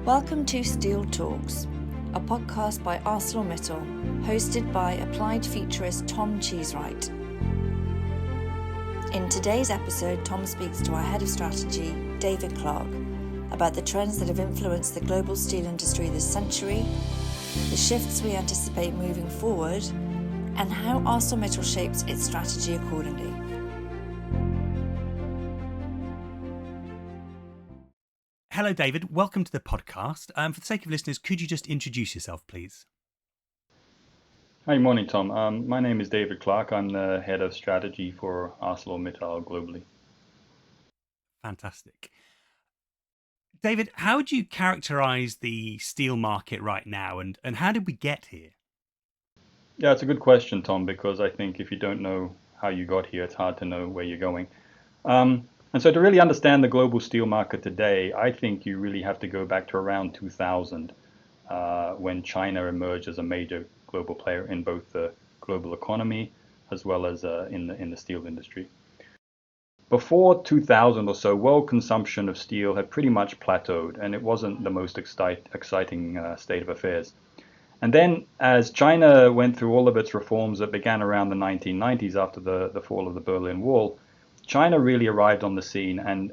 Welcome to Steel Talks, a podcast by ArcelorMittal, hosted by applied futurist Tom Cheesewright. In today's episode, Tom speaks to our head of strategy, David Clark, about the trends that have influenced the global steel industry this century, the shifts we anticipate moving forward, and how ArcelorMittal shapes its strategy accordingly. Hello, David. Welcome to the podcast. For the sake of listeners, could you just introduce yourself, please? Hi, morning, Tom. My name is David Clark. I'm the head of strategy for ArcelorMittal globally. Fantastic. David, how would you characterize the steel market right now, and how did we get here? Yeah, it's a good question, Tom, because I think if you don't know how you got here, it's hard to know where you're going. And so to really understand the global steel market today, I think you really have to go back to around 2000, when China emerged as a major global player in both the global economy as well as in the steel industry. Before 2000 or so, world consumption of steel had pretty much plateaued, and it wasn't the most exciting state of affairs. And then as China went through all of its reforms that began around the 1990s after the fall of the Berlin Wall, China really arrived on the scene, and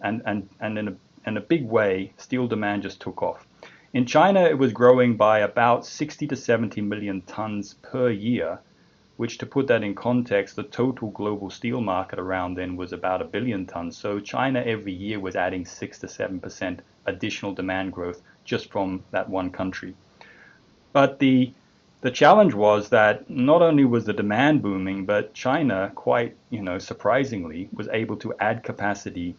in a big way, steel demand just took off. In China, it was growing by about 60 to 70 million tons per year, which, to put that in context, the total global steel market around then was about 1 billion tons. So China every year was adding 6 to 7% additional demand growth just from that one country. But the challenge was that not only was the demand booming, but China, quite surprisingly, was able to add capacity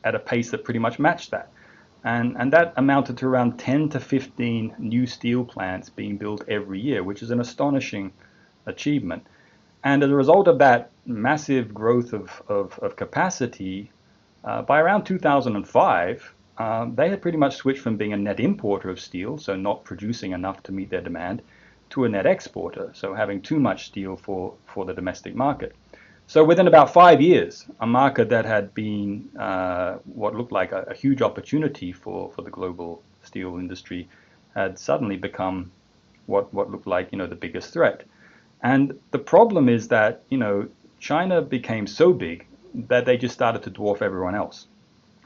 at a pace that pretty much matched that. And that amounted to around 10 to 15 new steel plants being built every year, which is an astonishing achievement. And as a result of that massive growth of capacity, by around 2005, they had pretty much switched from being a net importer of steel, so not producing enough to meet their demand, to a net exporter, so having too much steel for the domestic market. So within about 5 years, a market that had been what looked like a huge opportunity for the global steel industry had suddenly become what looked like the biggest threat. And the problem is that China became so big that they just started to dwarf everyone else.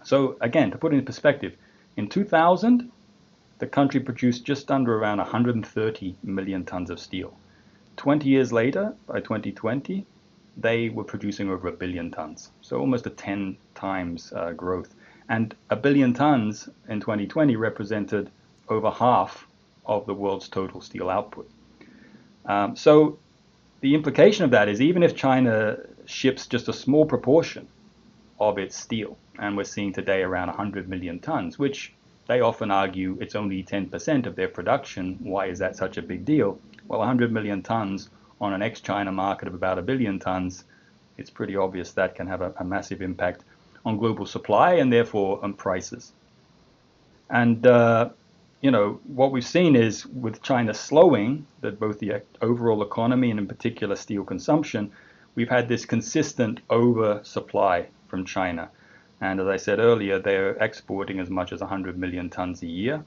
So again, to put it in perspective, in 2000, the country produced just under around 130 million tons of steel. 20 years later, by 2020, they were producing over 1 billion tons. So almost a 10 times growth. And 1 billion tons in 2020 represented over half of the world's total steel output. So the implication of that is even if China ships just a small proportion of its steel, and we're seeing today around 100 million tons, which they often argue it's only 10% of their production. Why is that such a big deal? Well, 100 million tons on an ex-China market of about 1 billion tons, it's pretty obvious that can have a massive impact on global supply and therefore on prices. And, what we've seen is with China slowing, that both the overall economy and in particular steel consumption, we've had this consistent oversupply from China. And as I said earlier, they're exporting as much as 100 million tons a year.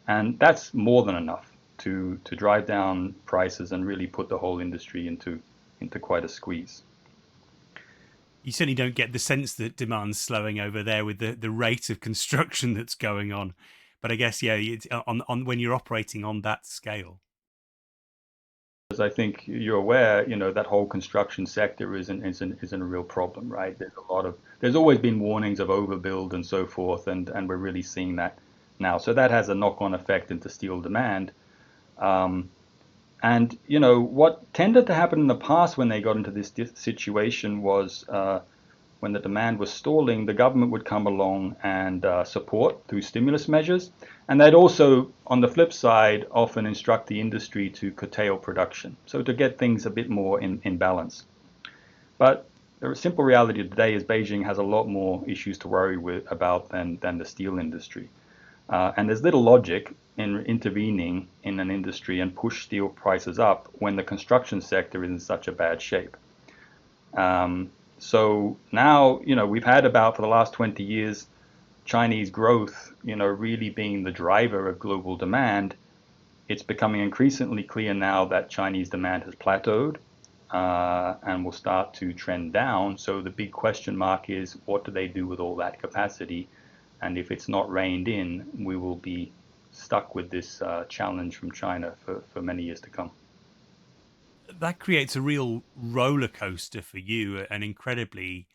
And that's more than enough to drive down prices and really put the whole industry into quite a squeeze. You certainly don't get the sense that demand's slowing over there with the rate of construction that's going on. But I guess, yeah, it's on when you're operating on that scale. As I think you're aware, that whole construction sector isn't a real problem, right? There's always been warnings of overbuild and so forth, and we're really seeing that now. So that has a knock-on effect into steel demand. And what tended to happen in the past when they got into this situation was when the demand was stalling, the government would come along and support through stimulus measures. And they'd also, on the flip side, often instruct the industry to curtail production, so to get things a bit more in balance. But the simple reality today is Beijing has a lot more issues to worry about than the steel industry. And there's little logic in intervening in an industry and push steel prices up when the construction sector is in such a bad shape. So now, we've had for the last 20 years, Chinese growth, really being the driver of global demand, it's becoming increasingly clear now that Chinese demand has plateaued and will start to trend down. So the big question mark is, what do they do with all that capacity? And if it's not reined in, we will be stuck with this challenge from China for many years to come. That creates a real roller coaster for you, an incredibly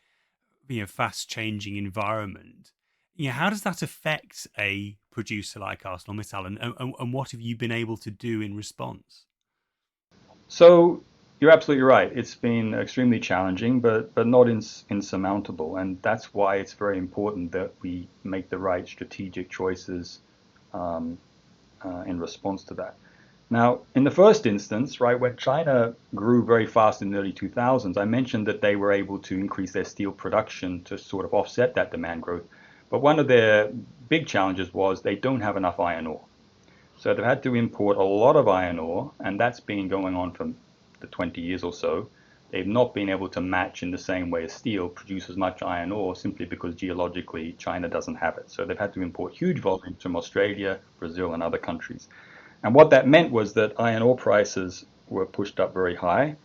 fast changing environment. How does that affect a producer like ArcelorMittal, and what have you been able to do in response? So you're absolutely right. It's been extremely challenging, but not insurmountable. And that's why it's very important that we make the right strategic choices um, in response to that. Now, in the first instance, right, when China grew very fast in the early 2000s, I mentioned that they were able to increase their steel production to sort of offset that demand growth. But one of their big challenges was they don't have enough iron ore. So they've had to import a lot of iron ore, and that's been going on for the 20 years or so. They've not been able to match in the same way as steel, produce as much iron ore simply because geologically China doesn't have it. So they've had to import huge volumes from Australia, Brazil, and other countries. And what that meant was that iron ore prices were pushed up very high.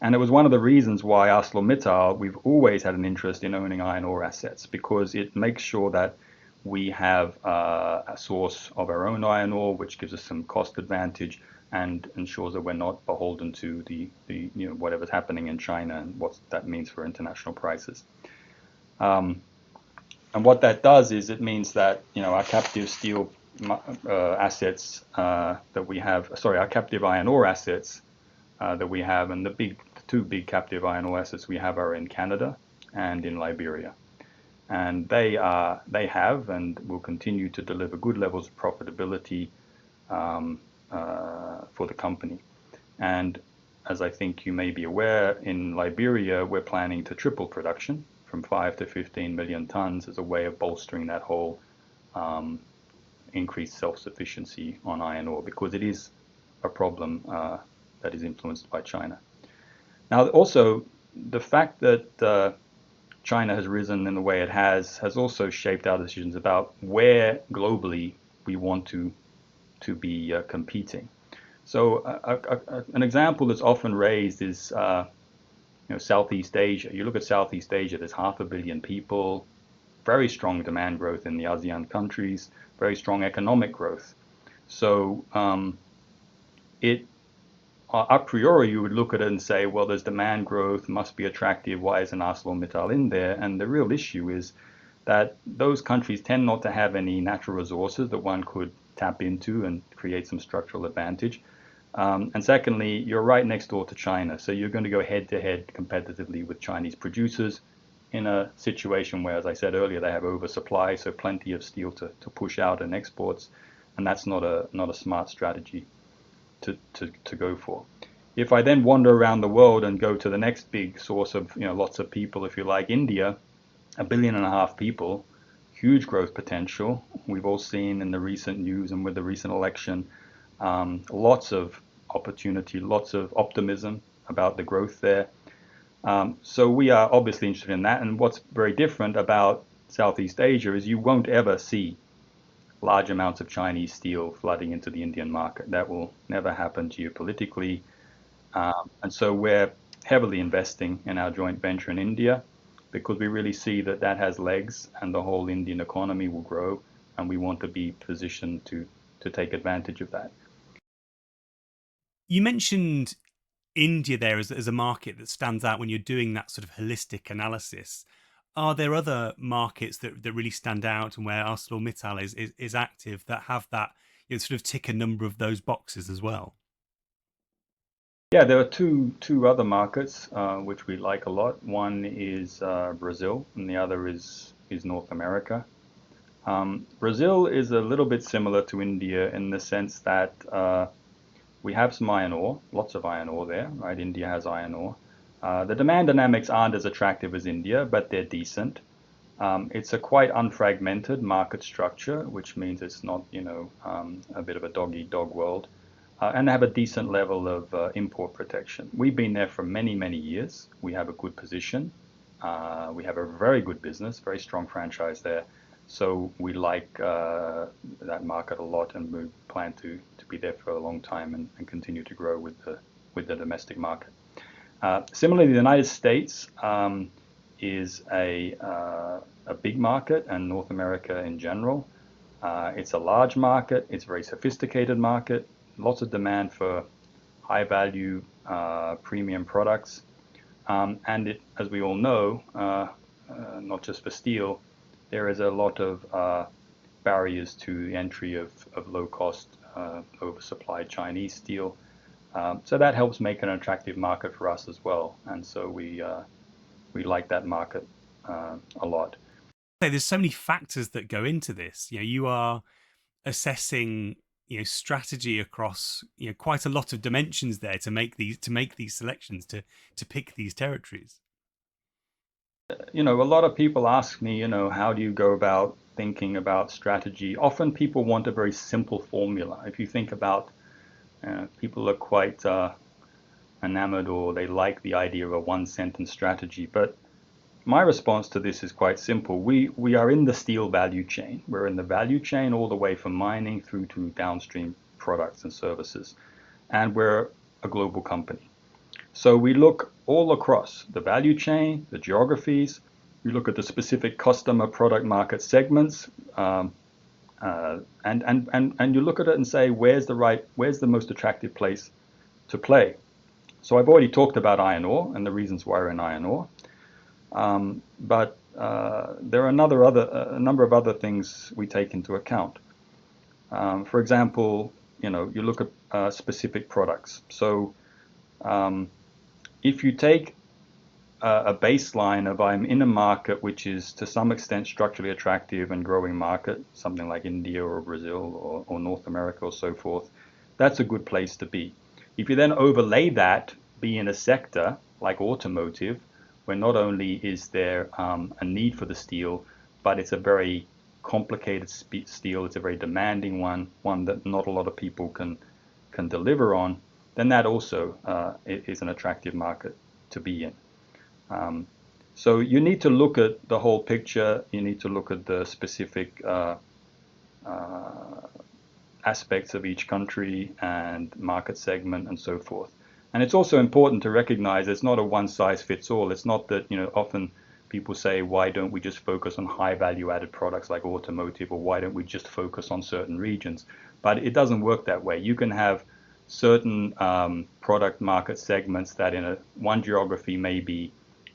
And it was one of the reasons why ArcelorMittal, we've always had an interest in owning iron ore assets, because it makes sure that we have a source of our own iron ore, which gives us some cost advantage and ensures that we're not beholden to the whatever's happening in China and what that means for international prices. And what that does is it means that our captive steel assets that we have, sorry, our captive iron ore assets that we have, and the two big captive iron ore assets we have are in Canada and in Liberia. And they have and will continue to deliver good levels of profitability for the company. And as I think you may be aware, in Liberia, we're planning to triple production from 5 to 15 million tons as a way of bolstering that whole increased self-sufficiency on iron ore, because it is a problem that is influenced by China. Now, also, the fact that China has risen in the way it has also shaped our decisions about where globally we want to be competing. So an example that's often raised is Southeast Asia. You look at Southeast Asia, there's 500 million people, very strong demand growth in the ASEAN countries, very strong economic growth. So a priori, you would look at it and say, well, there's demand growth, must be attractive. Why isn't ArcelorMittal in there? And the real issue is that those countries tend not to have any natural resources that one could tap into and create some structural advantage. And secondly, you're right next door to China. So you're going to go head to head competitively with Chinese producers in a situation where, as I said earlier, they have oversupply, so plenty of steel to push out in exports. And that's not a smart strategy to go for. If I then wander around the world and go to the next big source of lots of people, if you like, India, 1.5 billion people, huge growth potential. We've all seen in the recent news and with the recent election, lots of opportunity, lots of optimism about the growth there. So we are obviously interested in that. And what's very different about Southeast Asia is you won't ever see large amounts of Chinese steel flooding into the Indian market. That will never happen geopolitically. And so we're heavily investing in our joint venture in India because we really see that that has legs and the whole Indian economy will grow, and we want to be positioned to take advantage of that. You mentioned India there as a market that stands out when you're doing that sort of holistic analysis. Are there other markets that really stand out and where ArcelorMittal is active that have that sort of tick a number of those boxes as well? Yeah, there are two other markets which we like a lot. One is Brazil, and the other is North America. Brazil is a little bit similar to India in the sense that we have some iron ore, lots of iron ore there, right? India has iron ore. The demand dynamics aren't as attractive as India, but they're decent. It's a quite unfragmented market structure, which means it's not, a bit of a dog-eat-dog world. And they have a decent level of import protection. We've been there for many, many years. We have a good position. We have a very good business, very strong franchise there. So we like that market a lot, and we plan to be there for a long time and continue to grow with the domestic market. Similarly, the United States is a big market, and North America in general. It's a large market. It's a very sophisticated market. Lots of demand for high value premium products. And it, as we all know, not just for steel, there is a lot of barriers to the entry of low cost, oversupplied Chinese steel. So that helps make an attractive market for us as well. And so we like that market a lot. There's so many factors that go into this. You are assessing strategy across quite a lot of dimensions there to make these selections, to pick these territories. A lot of people ask me, how do you go about thinking about strategy? Often people want a very simple formula. If you think about, people are quite enamored, or they like the idea of a one sentence strategy. But my response to this is quite simple. We are in the steel value chain. We're in the value chain all the way from mining through to downstream products and services. And we're a global company. So we look all across the value chain, the geographies. We look at the specific customer product market segments, and you look at it and say, where's the most attractive place to play? So I've already talked about iron ore and the reasons why we're in iron ore, but there are a number of other things we take into account. For example, you look at specific products. So if you take a baseline of, I'm in a market which is to some extent structurally attractive and growing market, something like India or Brazil or North America or so forth, that's a good place to be. If you then overlay that, be in a sector like automotive, where not only is there a need for the steel, but it's a very complicated steel, it's a very demanding one that not a lot of people can deliver on, then that also is an attractive market to be in. So you need to look at the whole picture. You need to look at the specific aspects of each country and market segment and so forth. And it's also important to recognize it's not a one size fits all. It's not that, often people say, why don't we just focus on high value added products like automotive, or why don't we just focus on certain regions? But it doesn't work that way. You can have certain product market segments that in one geography may be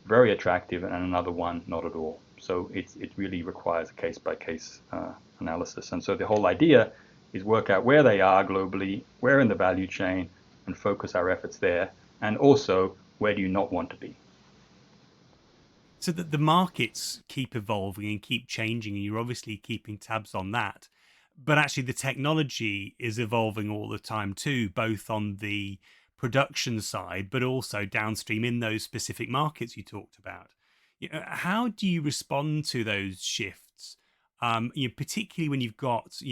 very attractive and another one not at all. So it really requires a case-by-case analysis. And so the whole idea is work out where they are globally, where in the value chain, and focus our efforts there. And also, where do you not want to be? So that the markets keep evolving and keep changing, and you're obviously keeping tabs on that. But actually, the technology is evolving all the time too, both on the production side, but also downstream in those specific markets you talked about. How do you respond to those shifts? Particularly when you've got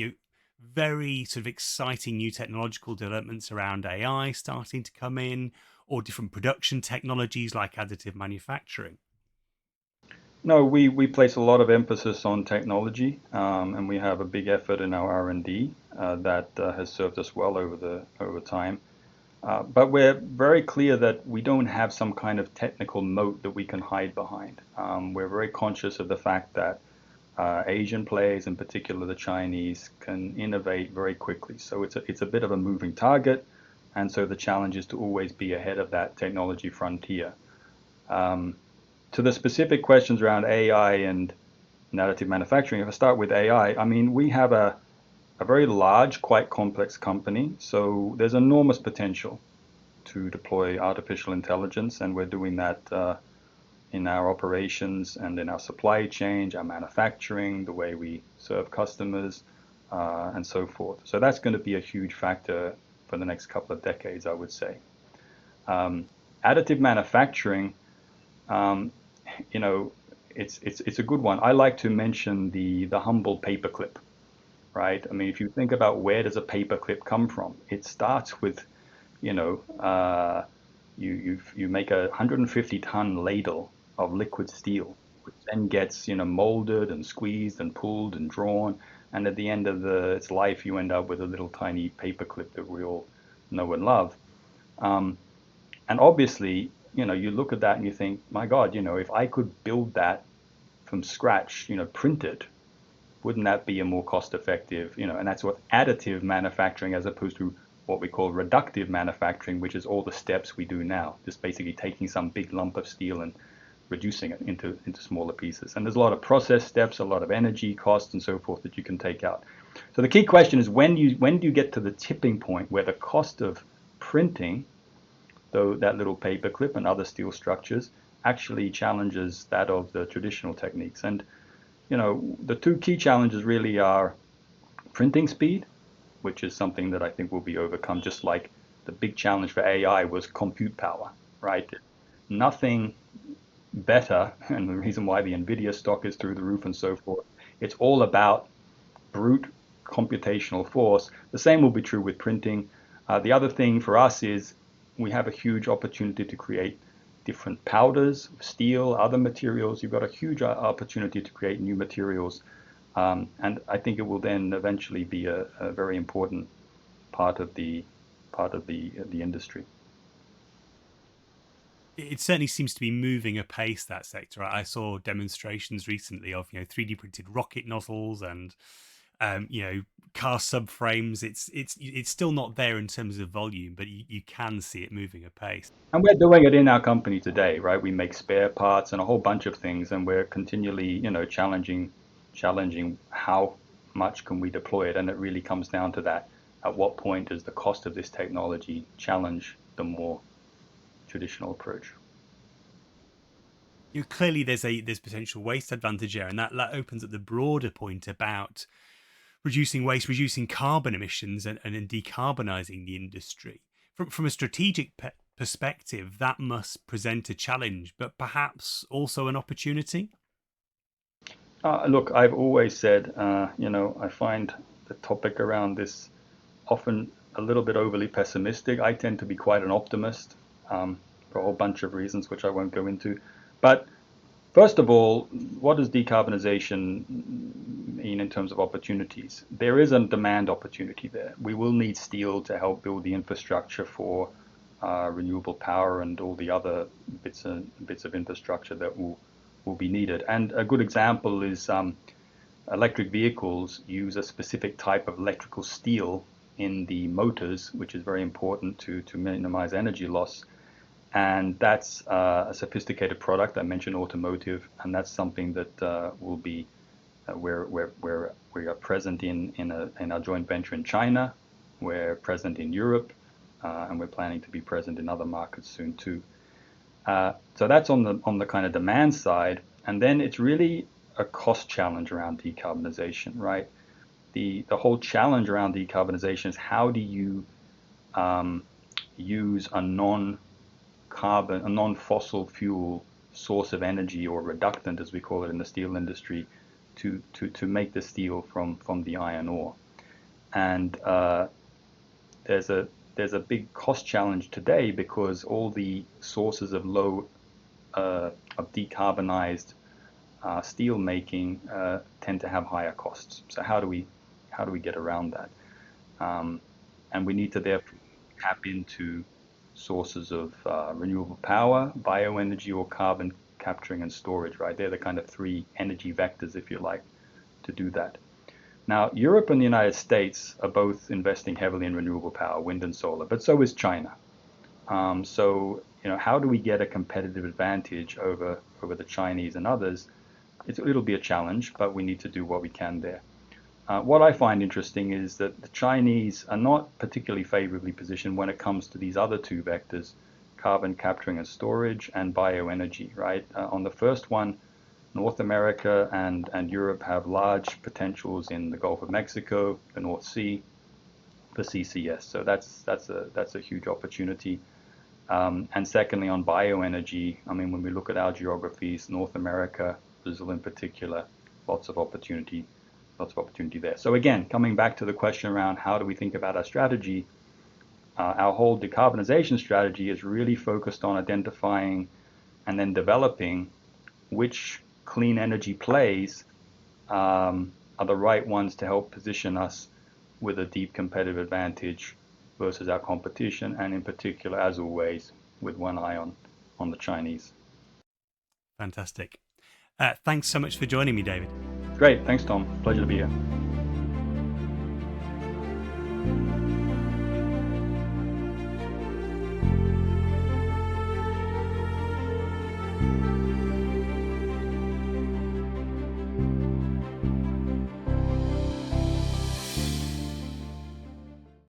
very sort of exciting new technological developments around AI starting to come in, or different production technologies like additive manufacturing. No, we place a lot of emphasis on technology, and we have a big effort in our R&D that has served us well over time. But we're very clear that we don't have some kind of technical moat that we can hide behind. We're very conscious of the fact that Asian players, in particular the Chinese, can innovate very quickly. So it's a bit of a moving target, and so the challenge is to always be ahead of that technology frontier. To the specific questions around AI and additive manufacturing, if I start with AI, I mean, we have a very large, quite complex company, so there's enormous potential to deploy artificial intelligence, and we're doing that in our operations and in our supply chain, our manufacturing, the way we serve customers, and so forth. So that's going to be a huge factor for the next couple of decades, I would say. Additive manufacturing, it's a good one. I like to mention the humble paperclip, right? I mean, if you think about where does a paperclip come from, it starts with, you make a 150-ton ladle of liquid steel, then gets, molded and squeezed and pulled and drawn, and at the end of its life, you end up with a little tiny paperclip that we all know and love. Um, and obviously, you look at that and you think, my God, if I could build that from scratch, print it, wouldn't that be a more cost effective, and that's what additive manufacturing as opposed to what we call reductive manufacturing, which is all the steps we do now, just basically taking some big lump of steel and reducing it into smaller pieces. And there's a lot of process steps, a lot of energy costs and so forth that you can take out. So the key question is when do you get to the tipping point where the cost of printing, though that little paper clip and other steel structures, actually challenges that of the traditional techniques. And the two key challenges really are printing speed, which is something that I think will be overcome, just like the big challenge for AI was compute power, right? Nothing better, and the reason why the NVIDIA stock is through the roof and so forth, it's all about brute computational force. The same will be true with printing. The other thing for us is we have a huge opportunity to create different powders, steel, other materials. You've got a huge opportunity to create new materials. And I think it will then eventually be a very important part of the industry. It certainly seems to be moving apace, that sector. I saw demonstrations recently of 3D printed rocket nozzles and car subframes. It's still not there in terms of volume, but you can see it moving apace. And we're doing it in our company today, right? We make spare parts and a whole bunch of things, and we're continually, challenging how much can we deploy it, and it really comes down to that. At what point does the cost of this technology challenge the more traditional approach? Clearly, there's potential waste advantage there, and that opens up the broader point about reducing waste, reducing carbon emissions, and decarbonising the industry. From a strategic perspective, that must present a challenge, but perhaps also an opportunity. Look, I've always said, I find the topic around this often a little bit overly pessimistic. I tend to be quite an optimist for a whole bunch of reasons, which I won't go into. But first of all, what does decarbonization mean in terms of opportunities? There is a demand opportunity there. We will need steel to help build the infrastructure for renewable power and all the other bits of infrastructure that will be needed. And a good example is electric vehicles use a specific type of electrical steel in the motors, which is very important to minimize energy loss. And that's a sophisticated product. I mentioned automotive, and that's something that will be where we are present in our joint venture in China. We're present in Europe, and we're planning to be present in other markets soon too. So that's on the kind of demand side, and then it's really a cost challenge around decarbonization, right? The whole challenge around decarbonization is how do you use a non-fossil fuel source of energy, or reductant as we call it in the steel industry, to make the steel from the iron ore. And there's a big cost challenge today because all the sources of of decarbonized steel making tend to have higher costs. So how do we get around that? And we need to therefore tap into sources of renewable power, bioenergy, or carbon capturing and storage, right? They're the kind of three energy vectors, if you like, to do that. Now, Europe and the United States are both investing heavily in renewable power, wind and solar, but so is China. So, how do we get a competitive advantage over the Chinese and others? It'll be a challenge, but we need to do what we can there. What I find interesting is that the Chinese are not particularly favorably positioned when it comes to these other two vectors, carbon capturing and storage and bioenergy, right? On the first one, North America and Europe have large potentials in the Gulf of Mexico, the North Sea, for CCS. So that's a huge opportunity. And secondly, on bioenergy, I mean, when we look at our geographies, North America, Brazil in particular, lots of opportunity there. So again, coming back to the question around how do we think about our strategy, our whole decarbonization strategy is really focused on identifying and then developing which clean energy plays are the right ones to help position us with a deep competitive advantage versus our competition, and in particular, as always, with one eye on the Chinese. Fantastic. Thanks so much for joining me, David. Great. Thanks, Tom. Pleasure to be here.